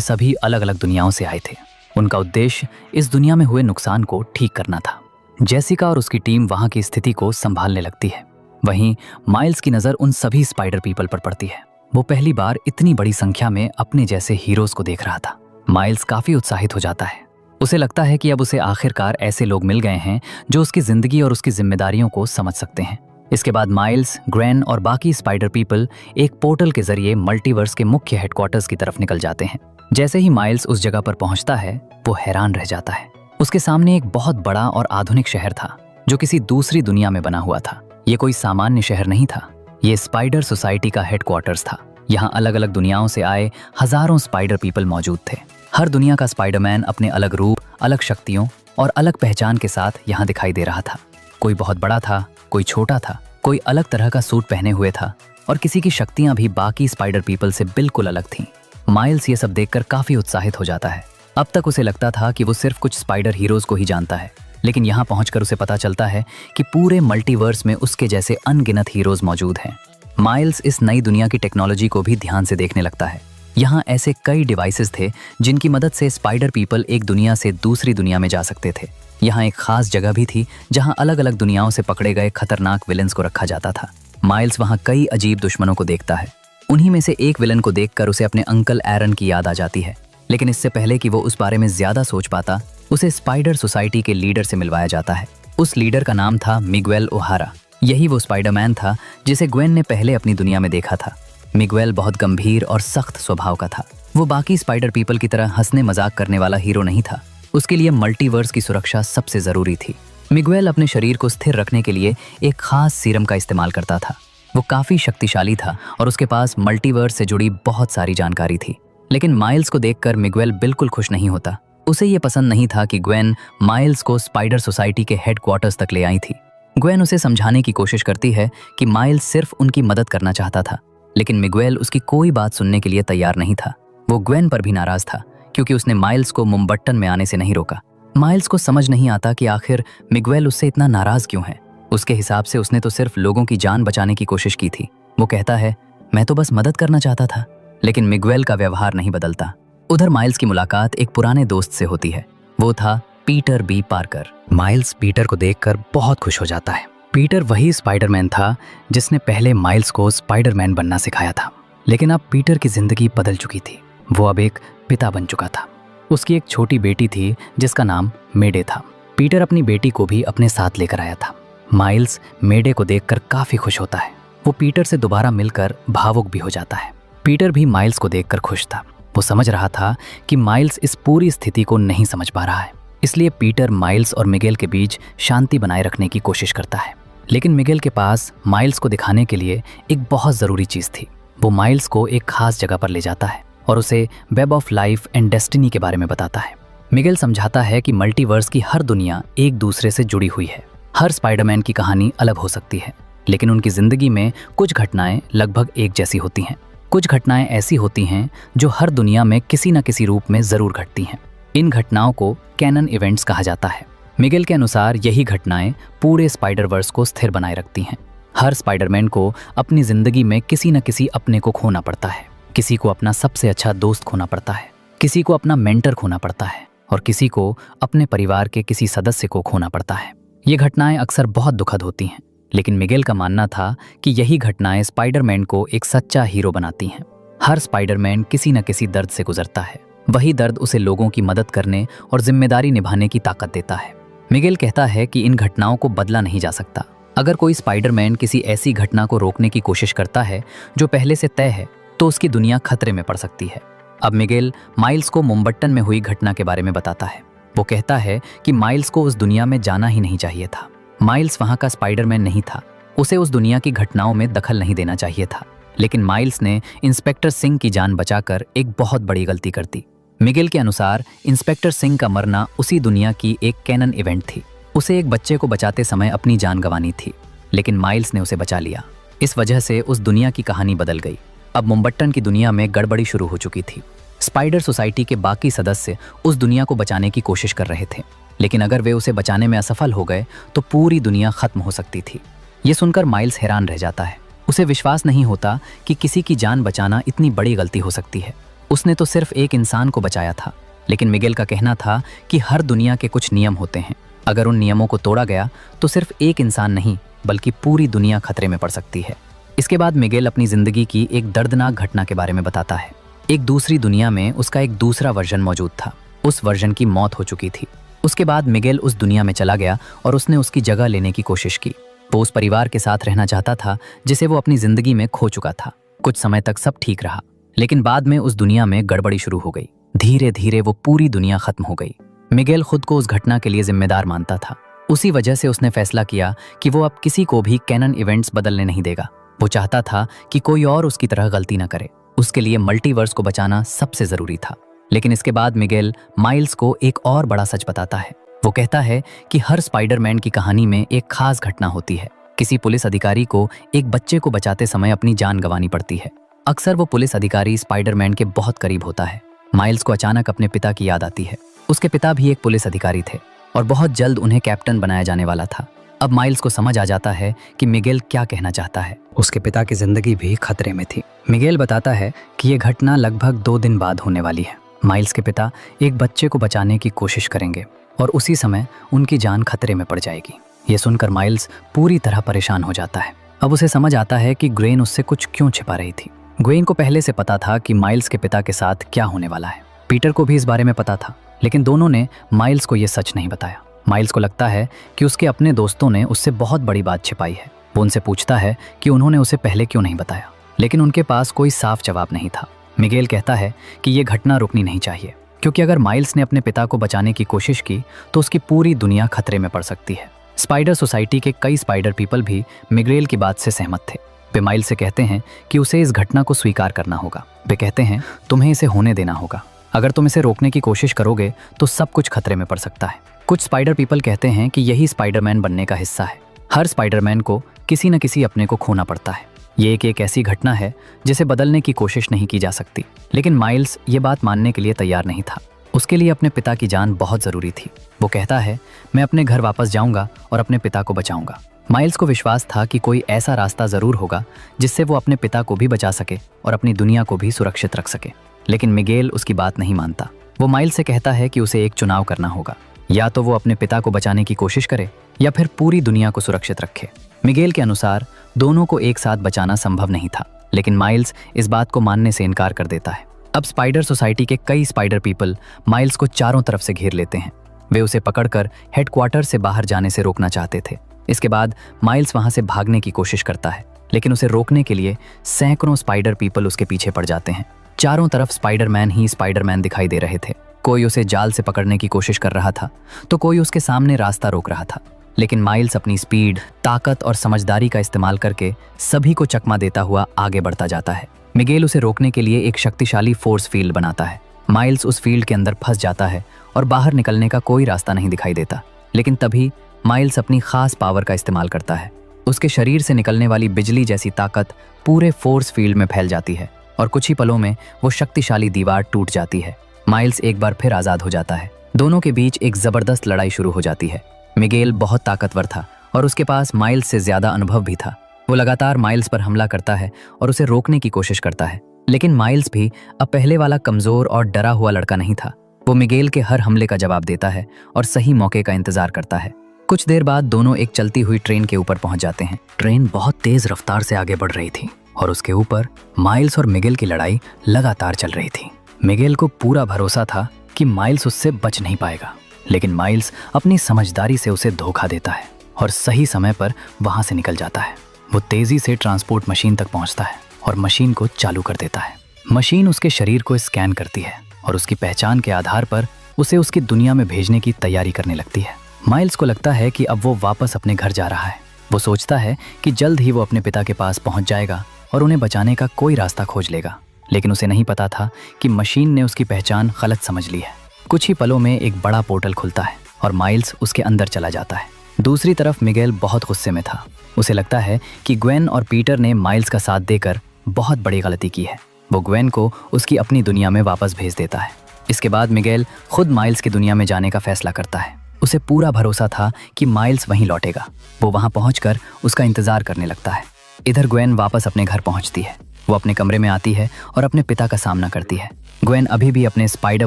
सभी अलग अलग दुनियाओं से आए थे। उनका उद्देश्य इस दुनिया में हुए नुकसान को ठीक करना था। जेसिका और उसकी टीम वहां की स्थिति को संभालने लगती है। वहीं माइल्स की नज़र उन सभी स्पाइडर पीपल पर पड़ती है। वो पहली बार इतनी बड़ी संख्या में अपने जैसे हीरोज को देख रहा था। माइल्स काफी उत्साहित हो जाता है। उसे लगता है कि अब उसे आखिरकार ऐसे लोग मिल गए हैं जो उसकी जिंदगी और उसकी जिम्मेदारियों को समझ सकते हैं। इसके बाद माइल्स, ग्वेन और बाकी स्पाइडर पीपल एक पोर्टल के जरिए मल्टीवर्स के मुख्य हेडक्वार्टर्स की तरफ निकल जाते हैं। जैसे ही माइल्स उस जगह पर पहुंचता है, वो हैरान रह जाता है। उसके सामने एक बहुत बड़ा और आधुनिक शहर था जो किसी दूसरी दुनिया में बना हुआ था। ये कोई सामान्य शहर नहीं था, ये स्पाइडर सोसाइटी का हेडक्वार्टर्स था। यहाँ अलग अलग दुनियाओं से आए हजारों स्पाइडर पीपल मौजूद थे। हर दुनिया का स्पाइडरमैन अपने अलग रूप, अलग शक्तियों और अलग पहचान के साथ यहाँ दिखाई दे रहा था। कोई बहुत बड़ा था, कोई छोटा था, कोई अलग तरह का सूट पहने हुए था और किसी की शक्तियाँ भी बाकी स्पाइडर पीपल से बिल्कुल अलग थीं। माइल्स ये सब देखकर काफी उत्साहित हो जाता है। अब तक उसे लगता था कि वो सिर्फ कुछ स्पाइडर हीरोज को ही जानता है, लेकिन यहाँ पहुंचकर उसे पता चलता है कि पूरे मल्टीवर्स में उसके जैसे अनगिनत हीरोज मौजूद हैं। माइल्स इस नई दुनिया की टेक्नोलॉजी को भी ध्यान से देखने लगता है। यहाँ ऐसे कई डिवाइसेस थे जिनकी मदद से स्पाइडर पीपल एक दुनिया से दूसरी दुनिया में जा सकते थे। यहाँ एक खास जगह भी थी जहाँ अलग अलग दुनियाओं से पकड़े गए खतरनाक विलन्स को रखा जाता था। माइल्स वहाँ कई अजीब दुश्मनों को देखता है। उन्हीं में से एक विलन को देखकर उसे अपने अंकल एरन की याद आ जाती है। लेकिन इससे पहले कि वो उस बारे में ज्यादा सोच पाता, उसे स्पाइडर सोसाइटी के लीडर से मिलवाया जाता है। उस लीडर का नाम था मिगुएल ओहारा। यही वो स्पाइडरमैन था जिसे ग्वेन ने पहले अपनी दुनिया में देखा था। मिगुएल बहुत गंभीर और सख्त स्वभाव का था। वो बाकी स्पाइडर पीपल की तरह हंसने मजाक करने वाला हीरो नहीं था। उसके लिए मल्टीवर्स की सुरक्षा सबसे जरूरी थी। मिगुएल अपने शरीर को स्थिर रखने के लिए एक खास सीरम का इस्तेमाल करता था। वो काफी शक्तिशाली था और उसके पास मल्टीवर्स से जुड़ी बहुत सारी जानकारी थी। लेकिन माइल्स को देखकर मिगुएल बिल्कुल खुश नहीं होता। उसे ये पसंद नहीं था कि ग्वेन माइल्स को स्पाइडर सोसाइटी के हेडक्वार्टर्स तक ले आई थी। ग्वेन उसे समझाने की कोशिश करती है कि माइल्स सिर्फ उनकी मदद करना चाहता था, लेकिन मिगुएल उसकी कोई बात सुनने के लिए तैयार नहीं था। वो ग्वेन पर भी नाराज था क्योंकि उसने माइल्स को मुंबट्टन में आने से नहीं रोका। माइल्स को समझ नहीं आता कि आखिर मिगुएल उससे इतना नाराज क्यों है। उसके हिसाब से उसने तो सिर्फ लोगों की जान बचाने की कोशिश की थी। वो कहता है, मैं तो बस मदद करना चाहता था। लेकिन मिगुएल का व्यवहार नहीं बदलता। उधर माइल्स की मुलाकात एक पुराने दोस्त से होती है। वो था Peter B Parker. Miles Peter को देखकर बहुत खुश हो जाता है। पीटर वही स्पाइडरमैन था जिसने पहले माइल्स को स्पाइडरमैन बनना सिखाया था। लेकिन अब पीटर की जिंदगी बदल चुकी थी। वो अब एक पिता बन चुका था। उसकी एक छोटी बेटी थी जिसका नाम मेडे था। पीटर अपनी बेटी को भी अपने साथ लेकर आया था। माइल्स मेडे को देखकर काफी खुश होता है। वो पीटर से दोबारा मिलकर भावुक भी हो जाता है। पीटर भी माइल्स को देखकर खुश था। वो समझ रहा था कि माइल्स इस पूरी स्थिति को नहीं समझ पा रहा है। इसलिए पीटर माइल्स और मिगेल के बीच शांति बनाए रखने की कोशिश करता है। लेकिन मिगेल के पास माइल्स को दिखाने के लिए एक बहुत ज़रूरी चीज़ थी। वो माइल्स को एक खास जगह पर ले जाता है और उसे web of life and destiny के बारे में बताता है। मिगेल समझाता है कि मल्टीवर्स की हर दुनिया एक दूसरे से जुड़ी हुई है। हर स्पाइडरमैन की कहानी अलग हो सकती है, लेकिन उनकी ज़िंदगी में कुछ घटनाएं लगभग एक जैसी होती हैं। कुछ घटनाएं ऐसी होती हैं जो हर दुनिया में किसी न किसी रूप में ज़रूर घटती हैं। इन घटनाओं को कैनन इवेंट्स कहा जाता है। मिगेल के अनुसार यही घटनाएं पूरे स्पाइडरवर्स को स्थिर बनाए रखती हैं। हर स्पाइडरमैन को अपनी ज़िंदगी में किसी न किसी अपने को खोना पड़ता है। किसी को अपना सबसे अच्छा दोस्त खोना पड़ता है, किसी को अपना मेंटर खोना पड़ता है और किसी को अपने परिवार के किसी सदस्य को खोना पड़ता है। ये घटनाएं अक्सर बहुत दुखद होती हैं, लेकिन मिगेल का मानना था कि यही घटनाएं स्पाइडरमैन को एक सच्चा हीरो बनाती हैं। हर स्पाइडरमैन किसी न किसी दर्द से गुजरता है। वही दर्द उसे लोगों की मदद करने और जिम्मेदारी निभाने की ताकत देता है। मिगेल कहता है कि इन घटनाओं को बदला नहीं जा सकता। अगर कोई स्पाइडरमैन किसी ऐसी घटना को रोकने की कोशिश करता है जो पहले से तय है, तो उसकी दुनिया खतरे में पड़ सकती है। अब मिगेल माइल्स को मुंबट्टन में हुई घटना के बारे में बताता है। वो कहता है कि माइल्स को उस दुनिया में जाना ही नहीं चाहिए था। माइल्स वहाँ का स्पाइडरमैन नहीं था। उसे उस दुनिया की घटनाओं में दखल नहीं देना चाहिए था। लेकिन माइल्स ने इंस्पेक्टर सिंह की जान बचाकर एक बहुत बड़ी गलती कर दी। मिगेल के अनुसार इंस्पेक्टर सिंह का मरना उसी दुनिया की एक कैनन इवेंट थी। उसे एक बच्चे को बचाते समय अपनी जान गंवानी थी, लेकिन माइल्स ने उसे बचा लिया। इस वजह से उस दुनिया की कहानी बदल गई। अब मुंबट्टन की दुनिया में गड़बड़ी शुरू हो चुकी थी। स्पाइडर सोसाइटी के बाकी सदस्य उस दुनिया को बचाने की कोशिश कर रहे थे, लेकिन अगर वे उसे बचाने में असफल हो गए तो पूरी दुनिया खत्म हो सकती थी। ये सुनकर माइल्स हैरान रह जाता है। उसे विश्वास नहीं होता कि किसी की जान बचाना इतनी बड़ी गलती हो सकती है। उसने तो सिर्फ एक इंसान को बचाया था, लेकिन मिगेल का कहना था कि हर दुनिया के कुछ नियम होते हैं। अगर उन नियमों को तोड़ा गया तो सिर्फ एक इंसान नहीं बल्कि पूरी दुनिया खतरे में पड़ सकती है। इसके बाद मिगेल अपनी जिंदगी की एक दर्दनाक घटना के बारे में बताता है। एक दूसरी दुनिया में उसका एक दूसरा वर्जन मौजूद था। उस वर्जन की मौत हो चुकी थी। उसके बाद मिगेल उस दुनिया में चला गया और उसने उसकी जगह लेने की कोशिश की। वो उस परिवार के साथ रहना चाहता था जिसे वो अपनी जिंदगी में खो चुका था। कुछ समय तक सब ठीक रहा, लेकिन बाद में उस दुनिया में गड़बड़ी शुरू हो गई। धीरे धीरे वो पूरी दुनिया खत्म हो गई। मिगेल खुद को उस घटना के लिए जिम्मेदार मानता था। उसी वजह से उसने फैसला किया कि वो अब किसी को भी कैनन इवेंट्स बदलने नहीं देगा। वो चाहता था कि कोई और उसकी तरह गलती न करे। उसके लिए मल्टीवर्स को बचाना सबसे जरूरी था। लेकिन इसके बाद मिगेल माइल्स को एक और बड़ा सच बताता है। वो कहता है कि हर स्पाइडरमैन की कहानी में एक खास घटना होती है। किसी पुलिस अधिकारी को एक बच्चे को बचाते समय अपनी जान गंवानी पड़ती है। अक्सर वो पुलिस अधिकारी स्पाइडरमैन के बहुत करीब होता है। माइल्स को अचानक अपने पिता की याद आती है। उसके पिता भी एक पुलिस अधिकारी थे और बहुत जल्द उन्हें कैप्टन बनाया जाने वाला था। अब माइल्स को समझ आ जाता है कि मिगेल क्या कहना चाहता है। उसके पिता की जिंदगी भी खतरे में थी। मिगेल बताता है कि यह घटना लगभग 2 दिन बाद होने वाली है। माइल्स के पिता एक बच्चे को बचाने की कोशिश करेंगे और उसी समय उनकी जान खतरे में पड़ जाएगी। ये सुनकर माइल्स पूरी तरह परेशान हो जाता है। अब उसे समझ आता है कि ग्वेन उससे कुछ क्यों छिपा रही थी। ग्वेन को पहले से पता था कि माइल्स के पिता के साथ क्या होने वाला है। पीटर को भी इस बारे में पता था, लेकिन दोनों ने माइल्स को यह सच नहीं बताया। माइल्स को लगता है कि उसके अपने दोस्तों ने उससे बहुत बड़ी बात छिपाई है। वो उनसे पूछता है कि उन्होंने उसे पहले क्यों नहीं बताया, लेकिन उनके पास कोई साफ जवाब नहीं था। मिगेल कहता है कि यह घटना रुकनी नहीं चाहिए, क्योंकि अगर माइल्स ने अपने पिता को बचाने की कोशिश की तो उसकी पूरी दुनिया खतरे में पड़ सकती है। स्पाइडर सोसाइटी के कई स्पाइडर पीपल भी मिगेल की बात से सहमत थे। वे माइल्स से कहते हैं कि उसे इस घटना को स्वीकार करना होगा। वे कहते हैं, तुम्हें इसे होने देना होगा। अगर तुम इसे रोकने की कोशिश करोगे तो सब कुछ खतरे में पड़ सकता है। कुछ स्पाइडर पीपल कहते हैं कि यही स्पाइडरमैन बनने का हिस्सा है। हर स्पाइडरमैन को किसी न किसी अपने को खोना पड़ता है। ये एक ऐसी घटना है जिसे बदलने की कोशिश नहीं की जा सकती। लेकिन माइल्स ये बात मानने के लिए तैयार नहीं था। उसके लिए अपने पिता की जान बहुत ज़रूरी थी। वो कहता है, मैं अपने घर वापस जाऊंगा और अपने पिता को बचाऊंगा। माइल्स को विश्वास था कि कोई ऐसा रास्ता ज़रूर होगा जिससे वो अपने पिता को भी बचा सके और अपनी दुनिया को भी सुरक्षित रख सके। लेकिन मिगेल उसकी बात नहीं मानता। वो माइल्स से कहता है कि उसे एक चुनाव करना होगा, या तो वो अपने पिता को बचाने की कोशिश करे या फिर पूरी दुनिया को सुरक्षित रखे। मिगेल के अनुसार दोनों को एक साथ बचाना संभव नहीं था, लेकिन माइल्स इस बात को मानने से इनकार कर देता है। अब स्पाइडर सोसाइटी के कई स्पाइडर पीपल माइल्स को चारों तरफ से घेर लेते हैं। वे उसे पकड़कर हेडक्वार्टर से बाहर जाने से रोकना चाहते थे। इसके बाद माइल्स वहां से भागने की कोशिश करता है, लेकिन उसे रोकने के लिए सैकड़ों स्पाइडर पीपल उसके पीछे पड़ जाते हैं। चारों तरफ स्पाइडरमैन ही स्पाइडरमैन दिखाई दे रहे थे। कोई उसे जाल से पकड़ने की कोशिश कर रहा था तो कोई उसके सामने रास्ता रोक रहा था। लेकिन माइल्स अपनी स्पीड, ताकत और समझदारी का इस्तेमाल करके सभी को चकमा देता हुआ आगे बढ़ता जाता है। मिगेल उसे रोकने के लिए एक शक्तिशाली फोर्स फील्ड बनाता है। माइल्स उस फील्ड के अंदर फंस जाता है और बाहर निकलने का कोई रास्ता नहीं दिखाई देता। लेकिन तभी माइल्स अपनी खास पावर का इस्तेमाल करता है। उसके शरीर से निकलने वाली बिजली जैसी ताकत पूरे फोर्स फील्ड में फैल जाती है और कुछ ही पलों में वो शक्तिशाली दीवार टूट जाती है। माइल्स एक बार फिर आज़ाद हो जाता है। दोनों के बीच एक ज़बरदस्त लड़ाई शुरू हो जाती है। मिगेल बहुत ताकतवर था और उसके पास माइल्स से ज़्यादा अनुभव भी था। वो लगातार माइल्स पर हमला करता है और उसे रोकने की कोशिश करता है। लेकिन माइल्स भी अब पहले वाला कमज़ोर और डरा हुआ लड़का नहीं था। वो मिगेल के हर हमले का जवाब देता है और सही मौके का इंतज़ार करता है। कुछ देर बाद दोनों एक चलती हुई ट्रेन के ऊपर पहुंच जाते हैं। ट्रेन बहुत तेज़ रफ्तार से आगे बढ़ रही थी और उसके ऊपर माइल्स और मिगेल की लड़ाई लगातार चल रही थी। मिगेल को पूरा भरोसा था कि माइल्स उससे बच नहीं पाएगा, लेकिन माइल्स अपनी समझदारी से उसे धोखा देता है और सही समय पर वहां से निकल जाता है। वो तेजी से ट्रांसपोर्ट मशीन तक पहुंचता है और मशीन को चालू कर देता है। मशीन उसके शरीर को स्कैन करती है और उसकी पहचान के आधार पर उसे उसकी दुनिया में भेजने की तैयारी करने लगती है। माइल्स को लगता है कि अब वो वापस अपने घर जा रहा है। वो सोचता है कि जल्द ही वो अपने पिता के पास पहुंच जाएगा और उन्हें बचाने का कोई रास्ता खोज लेगा। लेकिन उसे नहीं पता था कि मशीन ने उसकी पहचान गलत समझ ली है। कुछ ही पलों में एक बड़ा पोर्टल खुलता है और माइल्स उसके अंदर चला जाता है। दूसरी तरफ मिगेल बहुत गुस्से में था। उसे लगता है कि ग्वेन और पीटर ने माइल्स का साथ देकर बहुत बड़ी गलती की है। वो ग्वेन को उसकी अपनी दुनिया में वापस भेज देता है। इसके बाद मिगेल खुद माइल्स की दुनिया में जाने का फैसला करता है। उसे पूरा भरोसा था कि माइल्स वहीं लौटेगा। वो वहां पहुंचकर उसका इंतजार करने लगता है। इधर ग्वेन वापस अपने घर पहुंचती है। वो अपने कमरे में आती है और अपने पिता का सामना करती है। ग्वेन अभी भी अपने स्पाइडर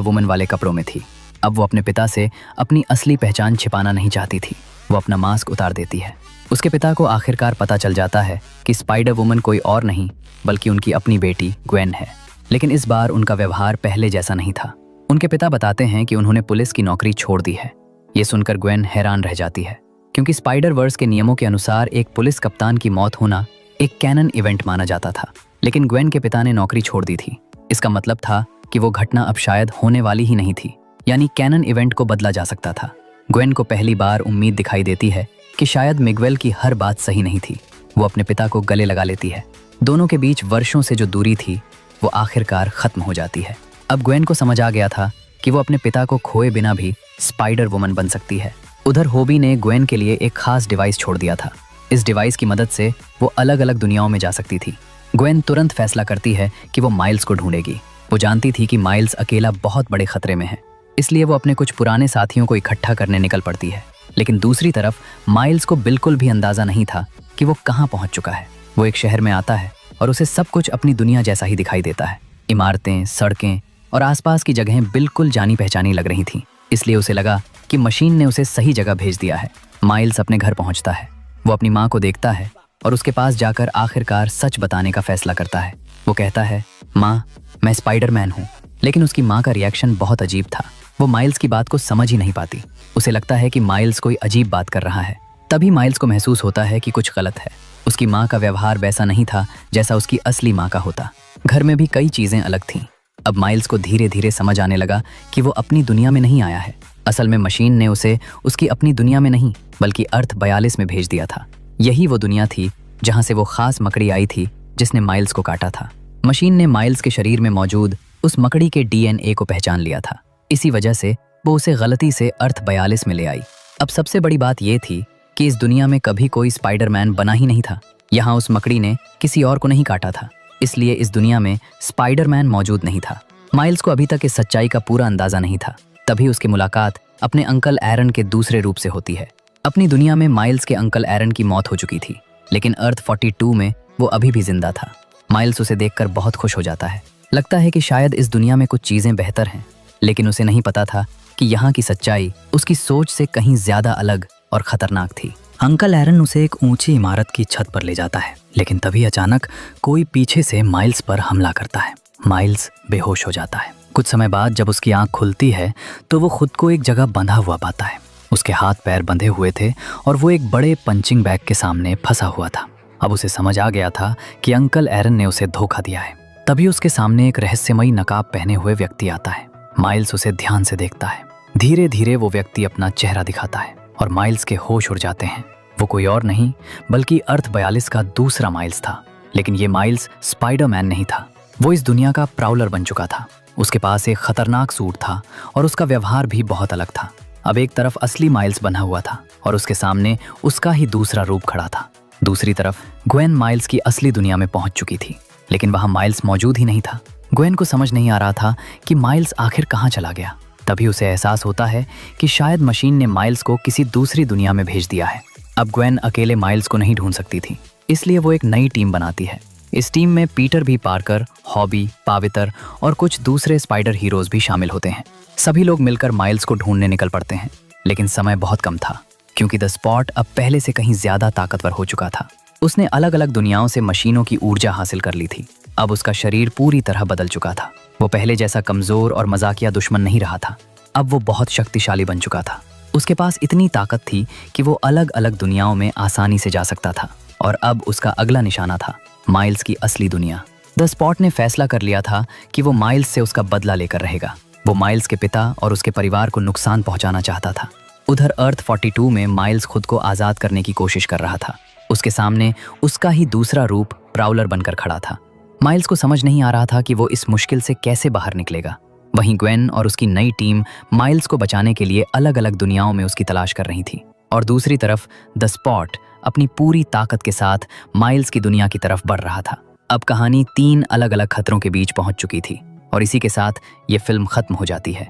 वुमन वाले कपड़ों में थी। अब वो अपने पिता से अपनी असली पहचान छिपाना नहीं चाहती थी। वो अपना मास्क उतार देती है। उसके पिता को आखिरकार पता चल जाता है कि स्पाइडर वुमन कोई और नहीं बल्कि उनकी अपनी बेटी ग्वेन है। लेकिन इस बार उनका व्यवहार पहले जैसा नहीं था। उनके पिता बताते हैं कि उन्होंने पुलिस की नौकरी छोड़ दी है। ये सुनकर ग्वेन हैरान रह जाती है, क्योंकि स्पाइडर वर्स के नियमों के अनुसार एक पुलिस कप्तान की मौत होना एक कैनन इवेंट माना जाता था। लेकिन ग्वेन के पिता ने नौकरी छोड़ दी थी। इसका मतलब था कि वो घटना अब शायद होने वाली ही नहीं थी, यानी कैनन इवेंट को बदला जा सकता था। ग्वेन को पहली बार उम्मीद दिखाई देती है कि शायद मिगवेल की हर बात सही नहीं थी। वो अपने पिता को गले लगा लेती है। दोनों के बीच वर्षों से जो दूरी थी वो आखिरकार खत्म हो जाती है। अब ग्वेन को समझ आ गया था कि वो अपने पिता को खोए बिना भी स्पाइडर वुमन बन सकती है। उधर होबी ने ग्वेन के लिए एक खास डिवाइस छोड़ दिया था। इस डिवाइस की मदद से वो अलग अलग दुनियाओं में जा सकती थी। ग्वेन तुरंत फैसला करती है कि वो माइल्स को ढूंढेगी। वो जानती थी कि माइल्स अकेला बहुत बड़े खतरे में है, इसलिए वो अपने कुछ पुराने साथियों को इकट्ठा करने निकल पड़ती है। लेकिन दूसरी तरफ माइल्स को बिल्कुल भी अंदाजा नहीं था कि वो कहाँ पहुंच चुका है। वो एक शहर में आता है और उसे सब कुछ अपनी दुनिया जैसा ही दिखाई देता है। इमारतें, सड़कें और आसपास की जगहें बिल्कुल जानी पहचानी लग रही थीं। इसलिए उसे लगा कि मशीन ने उसे सही जगह भेज दिया है। माइल्स अपने घर पहुंचता है। वो अपनी माँ को देखता है और उसके पास जाकर आखिरकार सच बताने का फैसला करता है। वो कहता है, माँ, मैं स्पाइडरमैन हूँ। लेकिन उसकी माँ का रिएक्शन बहुत अजीब था। वो माइल्स की बात को समझ ही नहीं पाती। उसे लगता है कि माइल्स कोई अजीब बात कर रहा है। तभी माइल्स को महसूस होता है कि कुछ गलत है। उसकी माँ का व्यवहार वैसा नहीं था जैसा उसकी असली माँ का होता। घर में भी कई चीजें अलग थीं। अब माइल्स को धीरे धीरे समझ आने लगा कि वो अपनी दुनिया में नहीं आया है। असल में मशीन ने उसे उसकी अपनी दुनिया में नहीं बल्कि अर्थ 42 में भेज दिया था। यही वो दुनिया थी जहां से वो खास मकड़ी आई थी जिसने माइल्स को काटा था। मशीन ने माइल्स के शरीर में मौजूद उस मकड़ी के डीएनए को पहचान लिया था। इसी वजह से वो उसे गलती से अर्थ 42 में ले आई। अब सबसे बड़ी बात यह थी कि इस दुनिया में कभी कोई स्पाइडरमैन बना ही नहीं था। यहाँ उस मकड़ी ने किसी और को नहीं काटा था, इसलिए इस दुनिया में स्पाइडरमैन मौजूद नहीं था। माइल्स को अभी तक इस सच्चाई का पूरा अंदाजा नहीं था। तभी उसकी मुलाकात अपने अंकल एरन के दूसरे रूप से होती है। अपनी दुनिया में माइल्स के अंकल एरन की मौत हो चुकी थी, लेकिन अर्थ 42 में वो अभी भी जिंदा था। माइल्स उसे देखकर बहुत खुश हो जाता है। लगता है कि शायद इस दुनिया में कुछ चीजें बेहतर हैं, लेकिन उसे नहीं पता था कि यहाँ की सच्चाई उसकी सोच से कहीं ज्यादा अलग और खतरनाक थी। अंकल एरन उसे एक ऊंची इमारत की छत पर ले जाता है, लेकिन तभी अचानक कोई पीछे से माइल्स पर हमला करता है। माइल्स बेहोश हो जाता है। कुछ समय बाद जब उसकी आंख खुलती है तो वो खुद को एक जगह बंधा हुआ पाता है। उसके हाथ पैर बंधे हुए थे और वो एक बड़े पंचिंग बैग के सामने फंसा हुआ था। अब उसे समझ आ गया था कि अंकल एरन ने उसे धोखा दिया है। तभी उसके सामने एक रहस्यमयी नकाब पहने हुए व्यक्ति आता है। माइल्स उसे ध्यान से देखता है। धीरे धीरे वो व्यक्ति अपना चेहरा दिखाता है और माइल्स के होश उड़ जाते हैं। वो कोई और नहीं बल्कि अर्थ 42 का दूसरा माइल्स था। लेकिन ये माइल्स स्पाइडरमैन नहीं था। वो इस दुनिया का प्राउलर बन चुका था। उसके पास एक खतरनाक सूट था और उसका व्यवहार भी बहुत अलग था। अब एक तरफ असली माइल्स बना हुआ था और उसके सामने उसका ही दूसरा रूप खड़ा था। दूसरी तरफ ग्वेन माइल्स की असली दुनिया में पहुंच चुकी थी, लेकिन वहां माइल्स मौजूद ही नहीं था। ग्वेन को समझ नहीं आ रहा था कि माइल्स आखिर कहाँ चला गया। तभी उसे एहसास होता है कि शायद मशीन ने माइल्स को किसी दूसरी दुनिया में भेज दिया है। अब ग्वेन अकेले माइल्स को नहीं ढूंढ सकती थी, इसलिए वो एक नई टीम बनाती है। इस टीम में पीटर भी पार्कर, हॉबी, पावितर और कुछ दूसरे स्पाइडर हीरोज भी शामिल होते हैं। सभी लोग मिलकर माइल्स को ढूंढने निकल पड़ते हैं, लेकिन समय बहुत कम था, क्योंकि द स्पॉट अब पहले से कहीं ज्यादा ताकतवर हो चुका था। उसने अलग अलग दुनियाओं से मशीनों की ऊर्जा हासिल कर ली थी। अब उसका शरीर पूरी तरह बदल चुका था। वो पहले जैसा कमजोर और मजाकिया दुश्मन नहीं रहा था। अब वो बहुत शक्तिशाली बन चुका था। उसके पास इतनी ताकत थी कि वो अलग अलग दुनियाओं में आसानी से जा सकता था। और अब उसका अगला निशाना था माइल्स की असली दुनिया। द स्पॉट ने फैसला कर लिया था कि वो माइल्स से उसका बदला लेकर रहेगा। वो माइल्स के पिता और उसके परिवार को नुकसान पहुंचाना चाहता था। उधर अर्थ 42 में माइल्स खुद को आजाद करने की कोशिश कर रहा था। उसके सामने उसका ही दूसरा रूप प्राउलर बनकर खड़ा था। माइल्स को समझ नहीं आ रहा था कि वो इस मुश्किल से कैसे बाहर निकलेगा। वहीं ग्वेन और उसकी नई टीम माइल्स को बचाने के लिए अलग अलग दुनियाओं में उसकी तलाश कर रही थी। और दूसरी तरफ द स्पॉट अपनी पूरी ताकत के साथ माइल्स की दुनिया की तरफ बढ़ रहा था। अब कहानी 3 अलग अलग खतरों के बीच पहुंच चुकी थी और इसी के साथ ये फिल्म खत्म हो जाती है।